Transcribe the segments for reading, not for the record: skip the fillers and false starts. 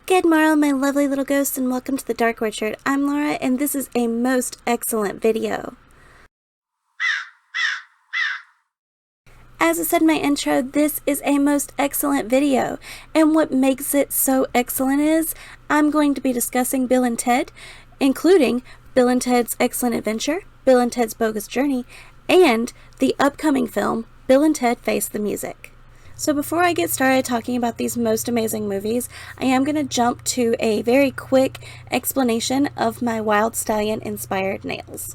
Good morrow, my lovely little ghosts, and welcome to the Dark Orchard. I'm Laura, and this is a most excellent video. As I said in my intro, this is a most excellent video, and what makes it so excellent is I'm going to be discussing Bill and Ted, including Bill and Ted's Excellent Adventure, Bill and Ted's Bogus Journey, and the upcoming film, Bill and Ted Face the Music. So before I get started talking about these most amazing movies, I am going to jump to a very quick explanation of my Wild Stallion inspired nails.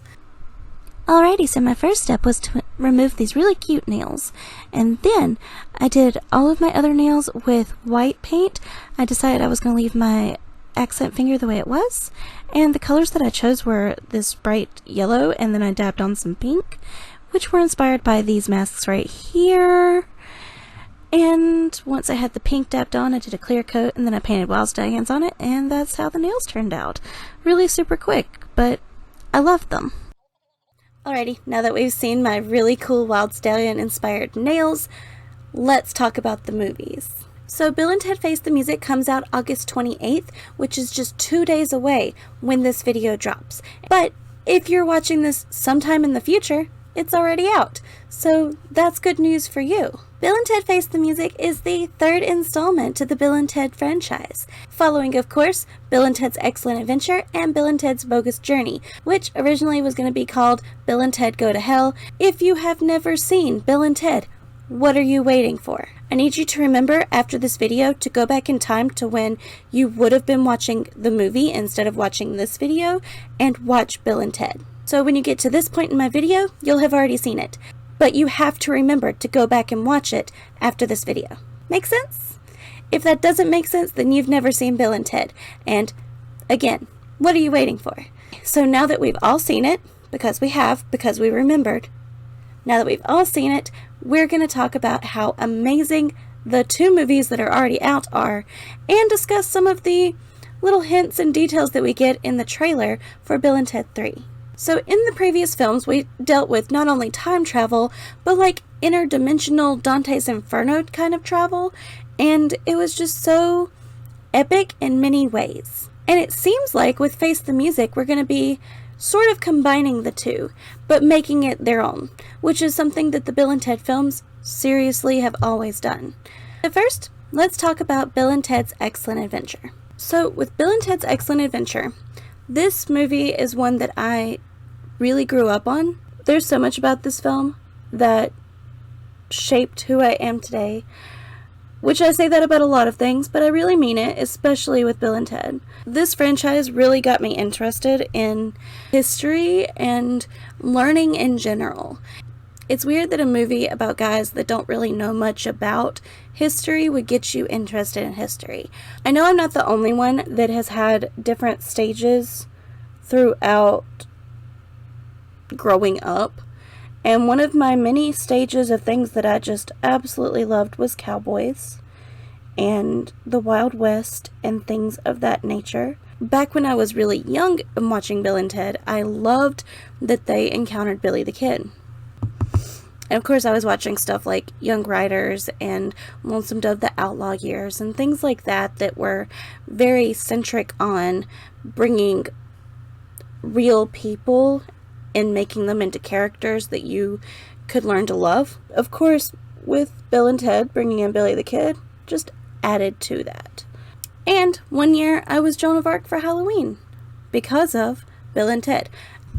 Alrighty, so my first step was to remove these really cute nails, and then I did all of my other nails with white paint. I decided I was going to leave my accent finger the way it was, and the colors that I chose were this bright yellow, and then I dabbed on some pink, which were inspired by these masks right here. And once I had the pink dabbed on, I did a clear coat, and then I painted Wild Stallions on it, and that's how the nails turned out. Really super quick, but I loved them. Alrighty, now that we've seen my really cool Wild Stallion inspired nails, let's talk about the movies. So Bill and Ted Face the Music comes out August 28th, which is just 2 days away when this video drops. But if you're watching this sometime in the future, it's already out. So that's good news for you. Bill and Ted Face the Music is the third installment to the Bill and Ted franchise, following, of course, Bill and Ted's Excellent Adventure and Bill and Ted's Bogus Journey, which originally was going to be called Bill and Ted Go to Hell. If you have never seen Bill and Ted, what are you waiting for? I need you to remember after this video to go back in time to when you would have been watching the movie instead of watching this video and watch Bill and Ted. So when you get to this point in my video, you'll have already seen it. But you have to remember to go back and watch it after this video. Make sense? If that doesn't make sense, then you've never seen Bill and Ted. And again, what are you waiting for? So now that we've all seen it, because we remembered, now that we've all seen it, we're going to talk about how amazing the two movies that are already out are, and discuss some of the little hints and details that we get in the trailer for Bill and Ted 3. So in the previous films, we dealt with not only time travel, but like interdimensional Dante's Inferno kind of travel, and it was just so epic in many ways. And it seems like with Face the Music, we're going to be sort of combining the two, but making it their own, which is something that the Bill and Ted films seriously have always done. But first, let's talk about Bill and Ted's Excellent Adventure. So with Bill and Ted's Excellent Adventure, this movie is one that I really grew up on. There's so much about this film that shaped who I am today, which I say that about a lot of things, but I really mean it, especially with Bill and Ted. This franchise really got me interested in history and learning in general. It's weird that a movie about guys that don't really know much about history would get you interested in history. I know I'm not the only one that has had different stages throughout growing up, and one of my many stages of things that I just absolutely loved was cowboys and the Wild West and things of that nature. Back when I was really young and watching Bill and Ted, I loved that they encountered Billy the Kid. And of course I was watching stuff like Young Riders and Lonesome Dove the Outlaw Years and things like that that were very centric on bringing real people and making them into characters that you could learn to love. Of course, with Bill and Ted, bringing in Billy the Kid just added to that. And one year I was Joan of Arc for Halloween because of Bill and Ted.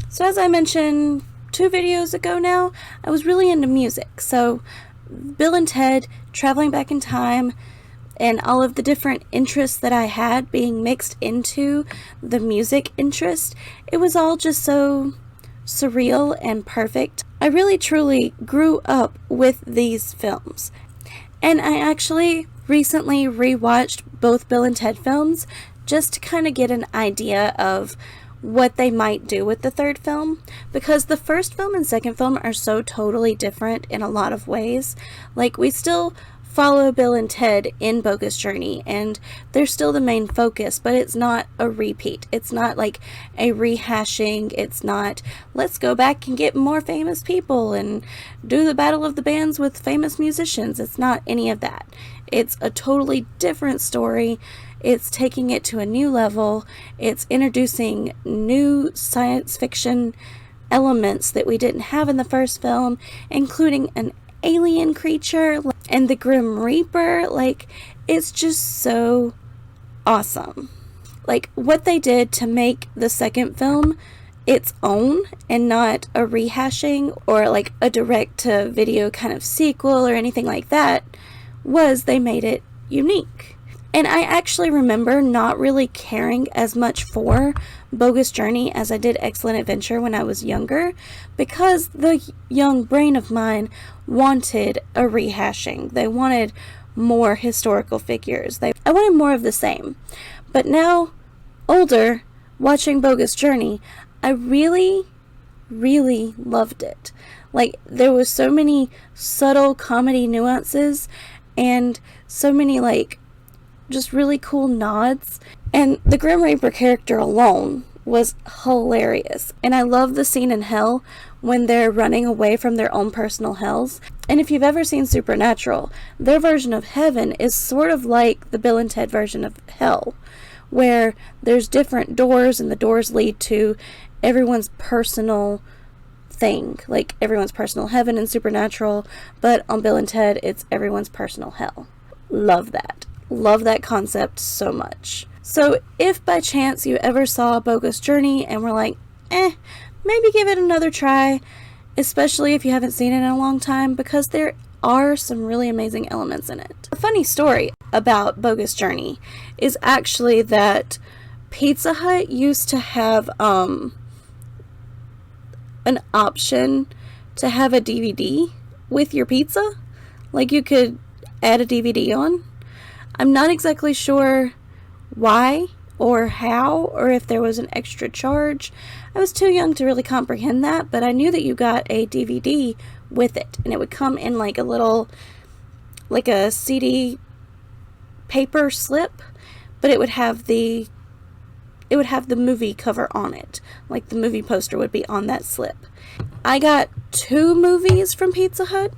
So as I mentioned 2 videos ago now, I was really into music. So Bill and Ted, traveling back in time, and all of the different interests that I had being mixed into the music interest, it was all just so surreal and perfect. I really truly grew up with these films. And I actually recently rewatched both Bill and Ted films just to kind of get an idea of what they might do with the third film, because the first film and second film are so totally different in a lot of ways. Like, we still follow Bill and Ted in Bogus Journey, and they're still the main focus, but it's not a repeat. It's not like a rehashing. It's not, let's go back and get more famous people and do the Battle of the Bands with famous musicians. It's not any of that. It's a totally different story. It's taking it to a new level. It's introducing new science fiction elements that we didn't have in the first film, including an alien creature and the Grim Reaper. Like, it's just so awesome. Like, what they did to make the second film its own and not a rehashing or like a direct to video kind of sequel or anything like that was they made it unique. And I actually remember not really caring as much for Bogus Journey as I did Excellent Adventure when I was younger, because the young brain of mine wanted a rehashing. They wanted more historical figures. I wanted more of the same. But now, older, watching Bogus Journey, I really, really loved it. Like, there was so many subtle comedy nuances and so many, like, just really cool nods. And the Grim Reaper character alone was hilarious. And I love the scene in hell when they're running away from their own personal hells. And if you've ever seen Supernatural, their version of heaven is sort of like the Bill and Ted version of hell, where there's different doors and the doors lead to everyone's personal thing, like everyone's personal heaven in Supernatural, but on Bill and Ted, it's everyone's personal hell. Love that. Love that concept so much. So if by chance you ever saw Bogus Journey and were like, maybe give it another try, especially if you haven't seen it in a long time, because there are some really amazing elements in it. A funny story about Bogus Journey is actually that Pizza Hut used to have an option to have a DVD with your pizza. Like, you could add a DVD on. I'm not exactly sure why or how, or if there was an extra charge. I was too young to really comprehend that, but I knew that you got a DVD with it, and it would come in like a little, like a CD paper slip, but it would have the movie cover on it. Like, the movie poster would be on that slip. I got 2 movies from Pizza Hut.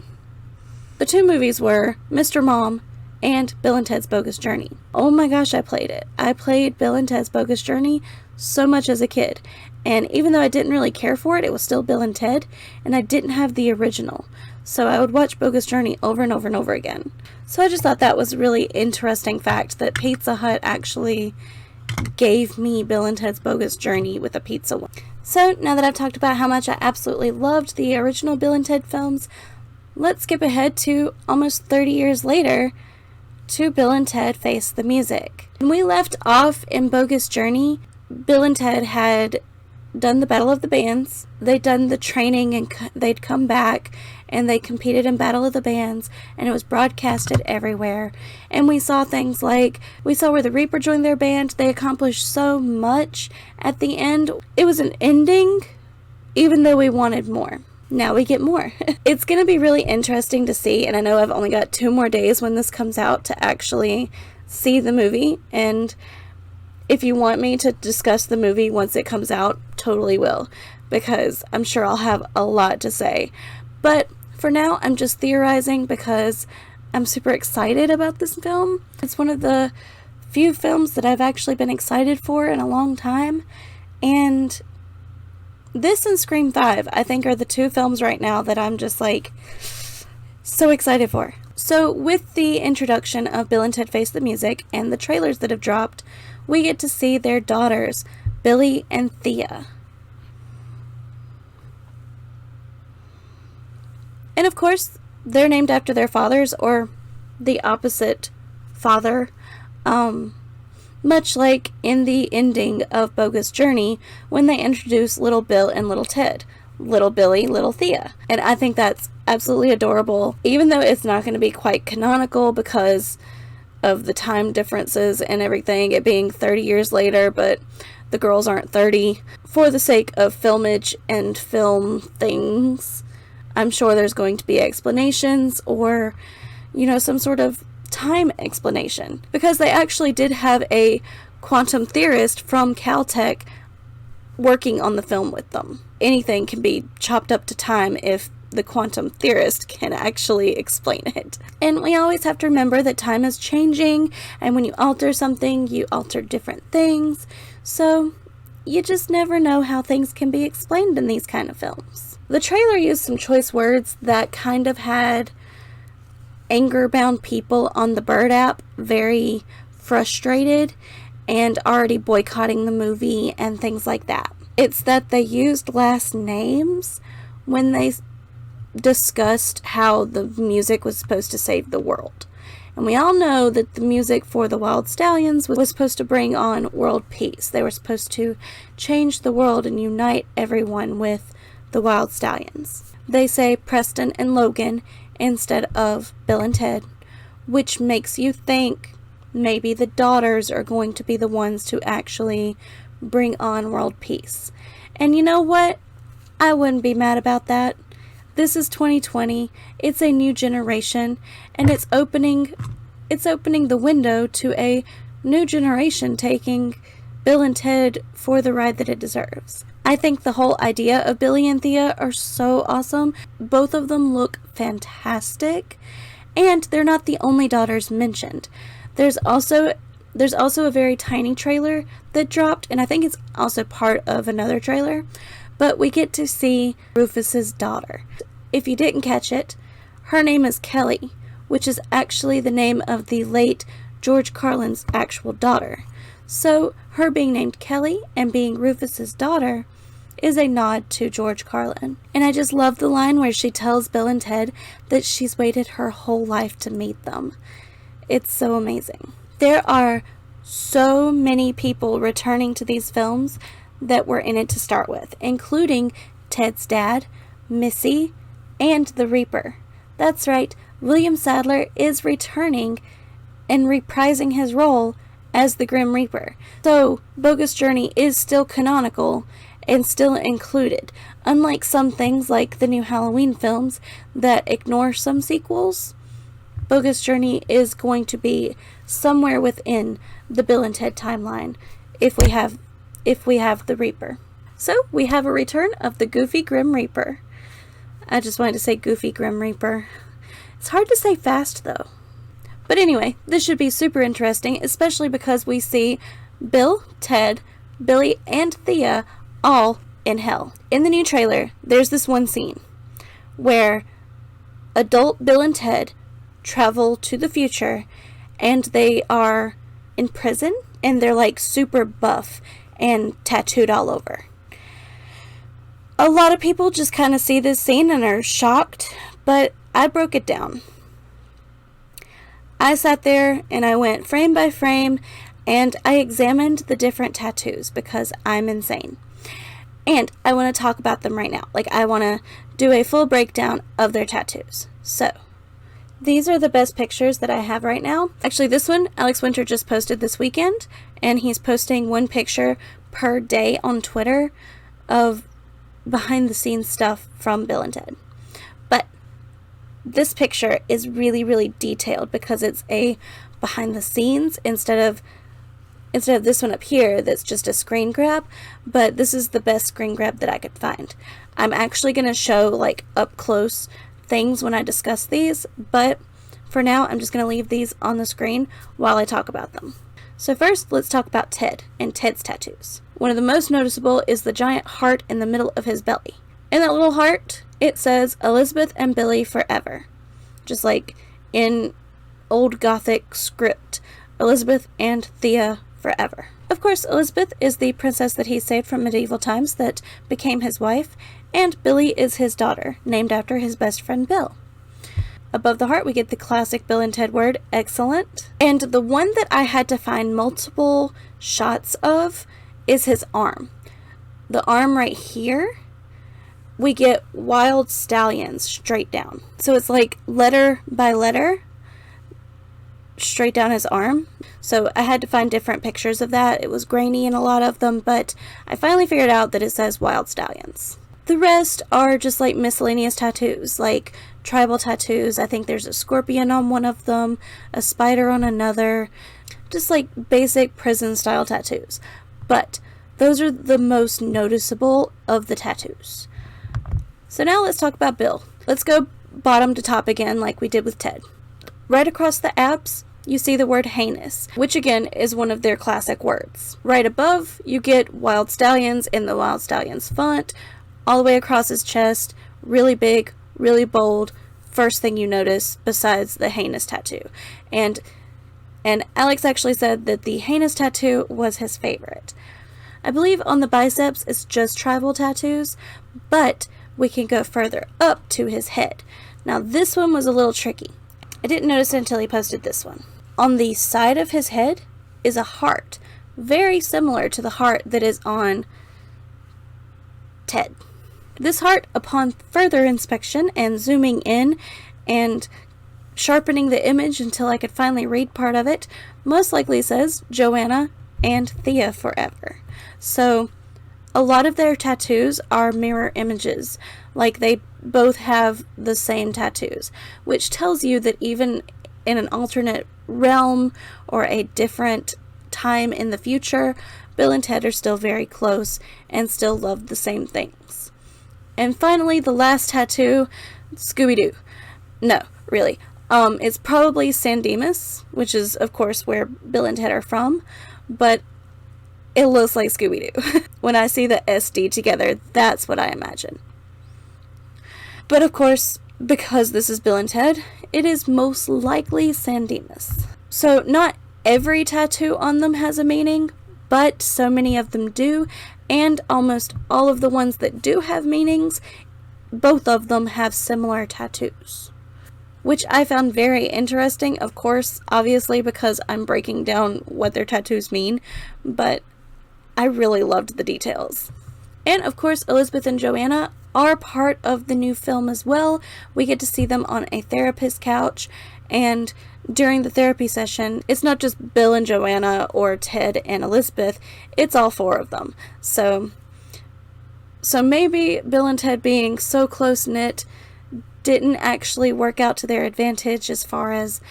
The 2 movies were Mr. Mom and Bill and Ted's Bogus Journey. Oh my gosh, I played it. I played Bill and Ted's Bogus Journey so much as a kid. And even though I didn't really care for it, it was still Bill and Ted, and I didn't have the original. So I would watch Bogus Journey over and over and over again. So I just thought that was a really interesting fact that Pizza Hut actually gave me Bill and Ted's Bogus Journey with a pizza one. So now that I've talked about how much I absolutely loved the original Bill and Ted films, let's skip ahead to almost 30 years later to Bill and Ted Face the Music. When we left off in Bogus Journey, Bill and Ted had done the Battle of the Bands. They'd done the training, and they'd come back and they competed in Battle of the Bands, and it was broadcasted everywhere. And we saw things like, we saw where the Reaper joined their band. They accomplished so much at the end. It was an ending, even though we wanted more. Now we get more. It's going to be really interesting to see, and I know I've only got 2 more days when this comes out to actually see the movie, and if you want me to discuss the movie once it comes out, totally will, because I'm sure I'll have a lot to say. But for now, I'm just theorizing because I'm super excited about this film. It's one of the few films that I've actually been excited for in a long time, and this and Scream 5, I think, are the 2 films right now that I'm just like so excited for. So with the introduction of Bill and Ted Face the Music and the trailers that have dropped, we get to see their daughters, Billy and Thea. And of course, they're named after their fathers, or the opposite father, much like in the ending of Bogus Journey when they introduce Little Bill and Little Ted. Little Billy, Little Thea. And I think that's absolutely adorable, even though it's not going to be quite canonical because of the time differences and everything, it being 30 years later, but the girls aren't 30. For the sake of filmage and film things, I'm sure there's going to be explanations or, some sort of time explanation. Because they actually did have a quantum theorist from Caltech working on the film with them. Anything can be chopped up to time if the quantum theorist can actually explain it. And we always have to remember that time is changing, and when you alter something, you alter different things. So you just never know how things can be explained in these kind of films. The trailer used some choice words that kind of had anger-bound people on the Bird app very frustrated and already boycotting the movie and things like that. It's that they used last names when they discussed how the music was supposed to save the world. And we all know that the music for the Wild Stallions was supposed to bring on world peace. They were supposed to change the world and unite everyone with the Wild Stallions. They say Preston and Logan instead of Bill and Ted, which makes you think maybe the daughters are going to be the ones to actually bring on world peace. And you know what? I wouldn't be mad about that. This is 2020. It's a new generation, and it's opening the window to a new generation taking Bill and Ted for the ride that it deserves. I think the whole idea of Billy and Thea are so awesome. Both of them look fantastic, and they're not the only daughters mentioned. There's also a very tiny trailer that dropped, and I think it's also part of another trailer, but we get to see Rufus's daughter. If you didn't catch it, her name is Kelly, which is actually the name of the late George Carlin's actual daughter. So her being named Kelly and being Rufus's daughter is a nod to George Carlin. And I just love the line where she tells Bill and Ted that she's waited her whole life to meet them. It's so amazing. There are so many people returning to these films that were in it to start with, including Ted's dad, Missy, and the Reaper. That's right, William Sadler is returning and reprising his role as the Grim Reaper. So, Bogus Journey is still canonical and still included, unlike some things like the new Halloween films that ignore some sequels. Bogus Journey is going to be somewhere within the Bill and Ted timeline if we have the Reaper. So, we have a return of the Goofy Grim Reaper. I just wanted to say Goofy Grim Reaper. It's hard to say fast, though. But anyway, this should be super interesting, especially because we see Bill, Ted, Billy, and Thea all in hell. In the new trailer, there's this one scene where adult Bill and Ted travel to the future, and they are in prison, and they're like super buff and tattooed all over. A lot of people just kind of see this scene and are shocked, but I broke it down. I sat there and I went frame by frame and I examined the different tattoos because I'm insane. And I want to talk about them right now. Like, I want to do a full breakdown of their tattoos. So, these are the best pictures that I have right now. Actually, this one, Alex Winter just posted this weekend, and he's posting one picture per day on Twitter of behind the scenes stuff from Bill and Ted. But this picture is really, really detailed because it's a behind the scenes instead of this one up here that's just a screen grab, but this is the best screen grab that I could find. I'm actually going to show like up close things when I discuss these, but for now I'm just going to leave these on the screen while I talk about them. So first, let's talk about Ted and Ted's tattoos. One of the most noticeable is the giant heart in the middle of his belly. In that little heart, it says Elizabeth and Billy forever. Just like in old Gothic script, Elizabeth and Thea forever. Of course, Elizabeth is the princess that he saved from medieval times that became his wife, and Billy is his daughter, named after his best friend Bill. Above the heart, we get the classic Bill and Ted word, excellent. And the one that I had to find multiple shots of is his arm. The arm right here, we get Wild Stallions straight down. So it's like letter by letter, straight down his arm. So I had to find different pictures of that. It was grainy in a lot of them, but I finally figured out that it says Wild Stallions. The rest are just like miscellaneous tattoos, like tribal tattoos. I think there's a scorpion on one of them, a spider on another, just like basic prison style tattoos. But those are the most noticeable of the tattoos. So now let's talk about Bill. Let's go bottom to top again like we did with Ted. Right across the abs, you see the word heinous, which again is one of their classic words. Right above, you get Wild Stallions in the Wild Stallions font, all the way across his chest, really big, really bold, first thing you notice besides the heinous tattoo. And Alex actually said that the heinous tattoo was his favorite. I believe on the biceps it's just tribal tattoos, but we can go further up to his head. Now this one was a little tricky. I didn't notice it until he posted this one. On the side of his head is a heart, very similar to the heart that is on Ted. This heart, upon further inspection and zooming in and sharpening the image until I could finally read part of it, most likely says Joanna and Thea forever. So a lot of their tattoos are mirror images, like they both have the same tattoos, which tells you that even in an alternate realm or a different time in the future, Bill and Ted are still very close and still love the same things. And finally, the last tattoo, Scooby-Doo. No, really. It's probably San Dimas, which is, of course, where Bill and Ted are from, but it looks like Scooby-Doo. When I see the SD together, that's what I imagine. But of course, because this is Bill and Ted, it is most likely San Dimas. So not every tattoo on them has a meaning, but so many of them do, and almost all of the ones that do have meanings, both of them have similar tattoos, which I found very interesting, of course, obviously because I'm breaking down what their tattoos mean, but I really loved the details. And of course, Elizabeth and Joanna are part of the new film as well. We get to see them on a therapist couch, and during the therapy session, it's not just Bill and Joanna or Ted and Elizabeth, it's all four of them. So maybe Bill and Ted being so close-knit didn't actually work out to their advantage as far as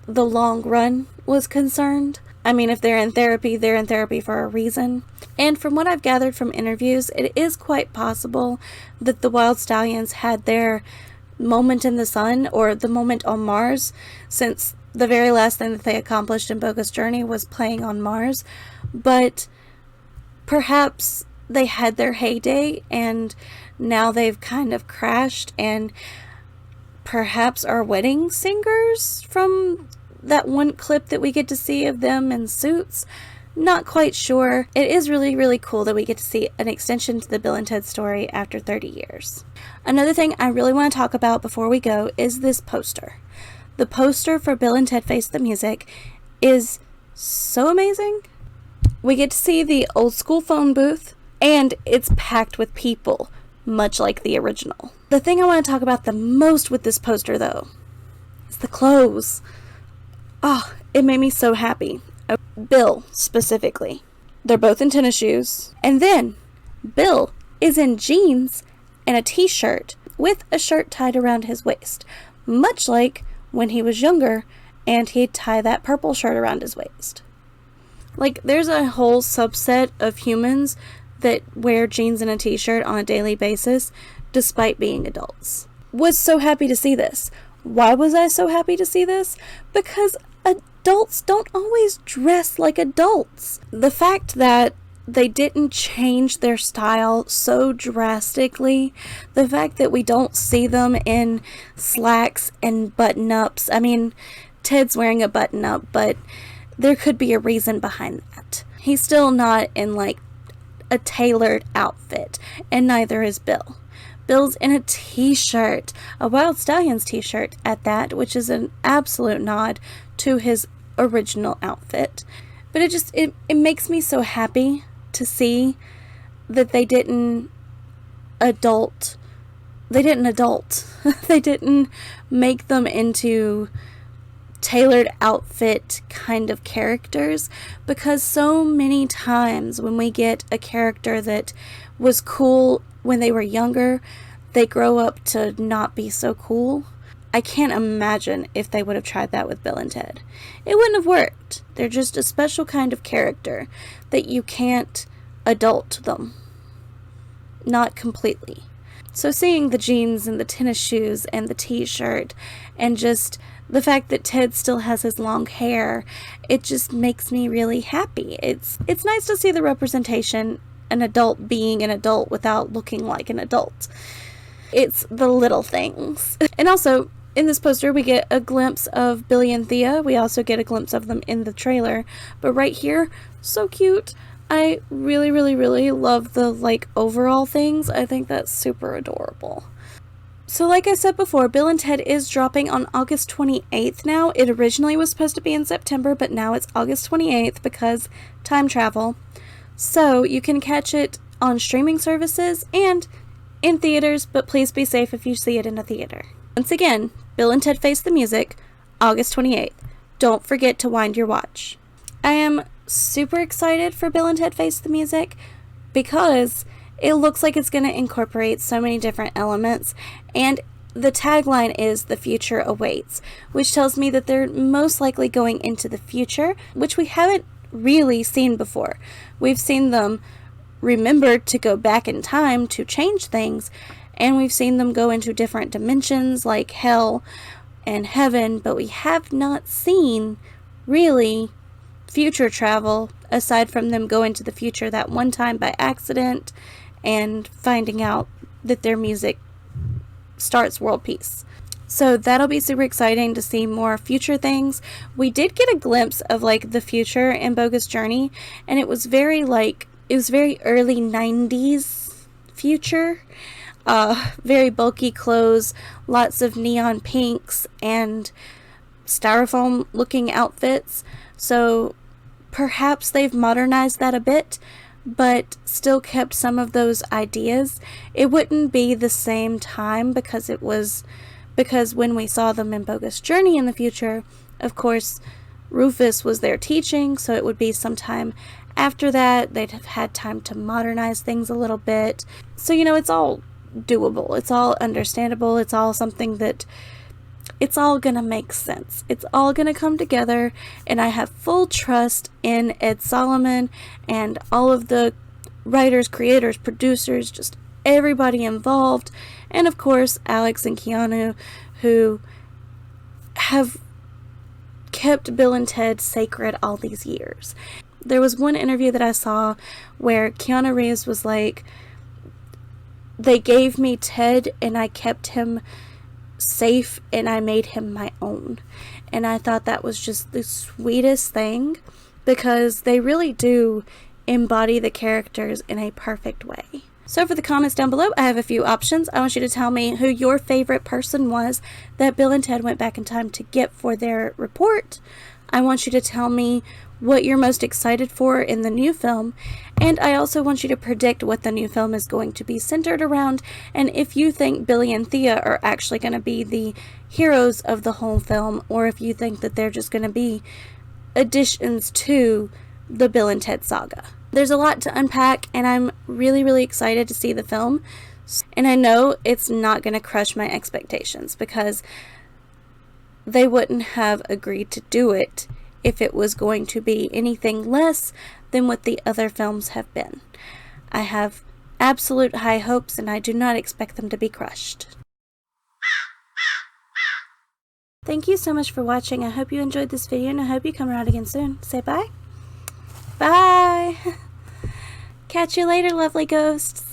the long run was concerned. I mean, if they're in therapy for a reason. And from what I've gathered from interviews, it is quite possible that the Wild Stallions had their moment in the sun, or the moment on Mars, since the very last thing that they accomplished in Bogus Journey was playing on Mars. But perhaps they had their heyday and now they've kind of crashed, and perhaps are wedding singers from that one clip that we get to see of them in suits. Not quite sure. It is really, really cool that we get to see an extension to the Bill and Ted story after 30 years. Another thing I really want to talk about before we go is this poster. The poster for Bill and Ted Face the Music is so amazing. We get to see the old school phone booth, and it's packed with people, much like the original. The thing I want to talk about the most with this poster, though, is the clothes. Oh, it made me so happy. Bill, specifically. They're both in tennis shoes. And then, Bill is in jeans and a t-shirt with a shirt tied around his waist. Much like when he was younger and he'd tie that purple shirt around his waist. Like, there's a whole subset of humans that wear jeans and a t-shirt on a daily basis, despite being adults. Was so happy to see this. Why was I so happy to see this? Because adults don't always dress like adults. The fact that they didn't change their style so drastically, the fact that we don't see them in slacks and button-ups. I mean, Ted's wearing a button-up, but there could be a reason behind that. He's still not in, like, a tailored outfit, and neither is Bill. Bill's in a t-shirt, a Wild Stallions t-shirt at that, which is an absolute nod to his original outfit. But it makes me so happy to see that they didn't adult. They didn't make them into tailored outfit kind of characters, because so many times when we get a character that was cool when they were younger, they grow up to not be so cool. I can't imagine if they would have tried that with Bill and Ted. It wouldn't have worked. They're just a special kind of character that you can't adult them. Not completely. So seeing the jeans and the tennis shoes and the t-shirt and just the fact that Ted still has his long hair, it just makes me really happy. It's nice to see the representation, an adult being an adult without looking like an adult. It's the little things. And also, in this poster, we get a glimpse of Billy and Thea. We also get a glimpse of them in the trailer. But right here, so cute. I really, really, really love the, like, overall things. I think that's super adorable. So like I said before, Bill and Ted is dropping on August 28th now. It originally was supposed to be in September, but now it's August 28th because time travel. So you can catch it on streaming services and in theaters, but please be safe if you see it in a theater. Once again, Bill and Ted Face the Music, August 28th. Don't forget to wind your watch. I am super excited for Bill and Ted Face the Music because it looks like it's going to incorporate so many different elements, and the tagline is "The future awaits," which tells me that they're most likely going into the future, which we haven't really seen before. We've seen them remember to go back in time to change things, and we've seen them go into different dimensions like hell and heaven, but we have not seen really future travel aside from them going to the future that one time by accident and finding out that their music starts world peace. So that'll be super exciting to see more future things. We did get a glimpse of like the future in Bogus Journey, and it was very early 90s future. Very bulky clothes, lots of neon pinks and styrofoam looking outfits. So perhaps they've modernized that a bit, but still kept some of those ideas. It wouldn't be the same time because when we saw them in Bogus Journey in the future, of course, Rufus was there teaching, so it would be sometime after that. They'd have had time to modernize things a little bit. So, it's all doable. It's all understandable. It's all something that it's all gonna make sense. It's all gonna come together, and I have full trust in Ed Solomon and all of the writers, creators, producers, just everybody involved, and of course Alex and Keanu, who have kept Bill and Ted sacred all these years. There was one interview that I saw where Keanu Reeves was like, "They gave me Ted and I kept him safe and I made him my own." And I thought that was just the sweetest thing, because they really do embody the characters in a perfect way. So for the comments down below, I have a few options. I want you to tell me who your favorite person was that Bill and Ted went back in time to get for their report. I want you to tell me what you're most excited for in the new film, and I also want you to predict what the new film is going to be centered around, and if you think Billy and Thea are actually going to be the heroes of the whole film, or if you think that they're just going to be additions to the Bill and Ted saga. There's a lot to unpack, and I'm really, really excited to see the film, and I know it's not going to crush my expectations, because they wouldn't have agreed to do it if it was going to be anything less than what the other films have been. I have absolute high hopes, and I do not expect them to be crushed. Thank you so much for watching. I hope you enjoyed this video, and I hope you come around again soon. Say bye. Bye. Catch you later, lovely ghosts.